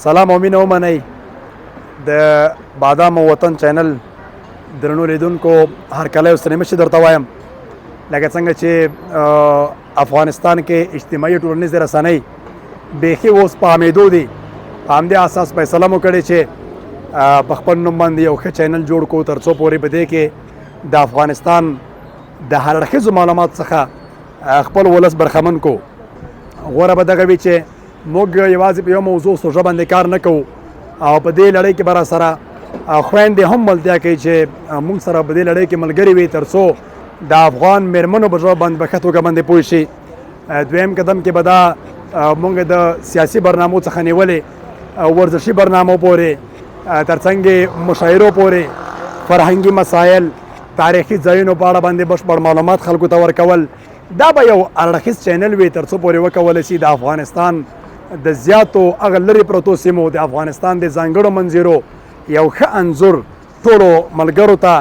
سلام او مینه ومنئ د بادام وطن چینل درنو لیدونکو هرکلی اوس نمشي درته وایم لکه څنګه چې افغانستان کې اجتماعي ټولنیزې رسنۍ بیخي اوس په حامېدو دي په همدې اساس فیصله مو کړې چې په خپل نوم باندې یو ښه چینل جوړ کړو تر څو پورې په دې کې د افغانستان د هر اړخیزو معلومات څخه خپل ولس برخمن کو غوره به دغه وي چې موږ یوازې په یو موضوع سوژه باندې کار نه کوو او په دې لړۍ کې به راسره خویندې هم ملتیا کوي چې موږ سره په دې لړۍ کې ملګري وي تر څو د افغان میرمنو په ژبه باندې په ښه توګه باندې پوه شي. دویم قدم کې به دا موږ د سیاسي برنامو څخه نیولې ورزشي برنامو پورې تر څنګ مشاعرو پورې فرهنګي مسایل تاریخي ځایونو په اړه باندې بشپړ معلومات خلکو ته ورکول دا به یو اړخیز چینل وي تر څو پورې وکولی شي د افغانستان د زیاتو هغه لرې پرتو سیمو د افغانستان د ځانګړو منظرو یو ښه انځور ټولو ملګرو ته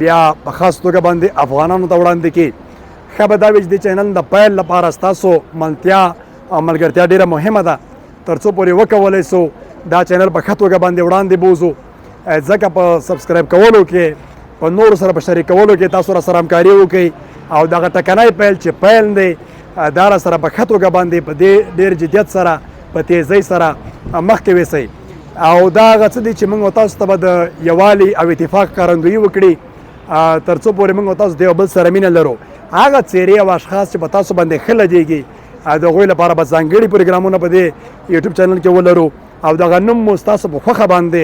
بیا په خاص توګه باندې افغانانو ته وړاندې کړي. ښه به دا وي چې د چینل د پیل لپاره ستاسو ملتیا او ملګرتیا ډېره مهمه ده تر څو پورې وکولی سو دا چینل په ښه توګه باندې وړاندې بوځو ځکه په سبسکرایب کولو کې په نورو سره په شریکولو کې تاسو را سره همکاري وکړئ او دغه ټکنی پیل چې پیل دی دا را سره په ښه توګه باندې په دې ډېر جدیت سره په تیزۍ سره مخکې ویسئ او دا هغه څه دي چې موږ تاسو ته به د یووالي او اتفاق ښکارندویي وکړي تر څو پورې موږ تاسو د یو بل سره مینه لرو. هغه څېرې او اشخاص چې په تاسو باندې ښه لګېږي د هغوی لپاره به ځانګړي پروګرامونه په دې یوټیوب چینل کې ولرو او دغه نوم مو ستاسو په خوښه باندې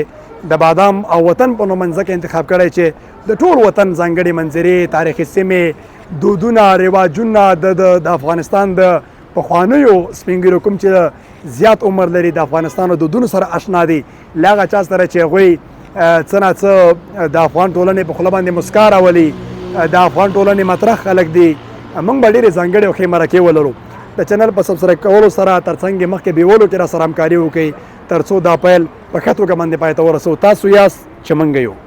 د بادام او وطن په نوم ځکه انتخاب کړی چې د ټول وطن ځانګړې منظرې تاریخي سیمې دودونه رواجونه د افغانستان د پخوانیو سپین ږیرو کوم چې زیات عمر لري د افغانستان د دودونو سره اشنا دي له هغه چا سره چې هغوی څه نه څه د افغان ټولنې په خوله باندې مسکا راولي د افغان ټولنې مطرح خلک دي موږ به ډېرې ځانګړې او ښې مرکې ولرو. د چینل په سبسکرایب کولو سره تر څنګ مخکې بیولو کې را سره همکاري وکړئ تر څو دا پیل په ښه توګه باندې پای ته ورسوو. تاسو یاست چې موږ یو.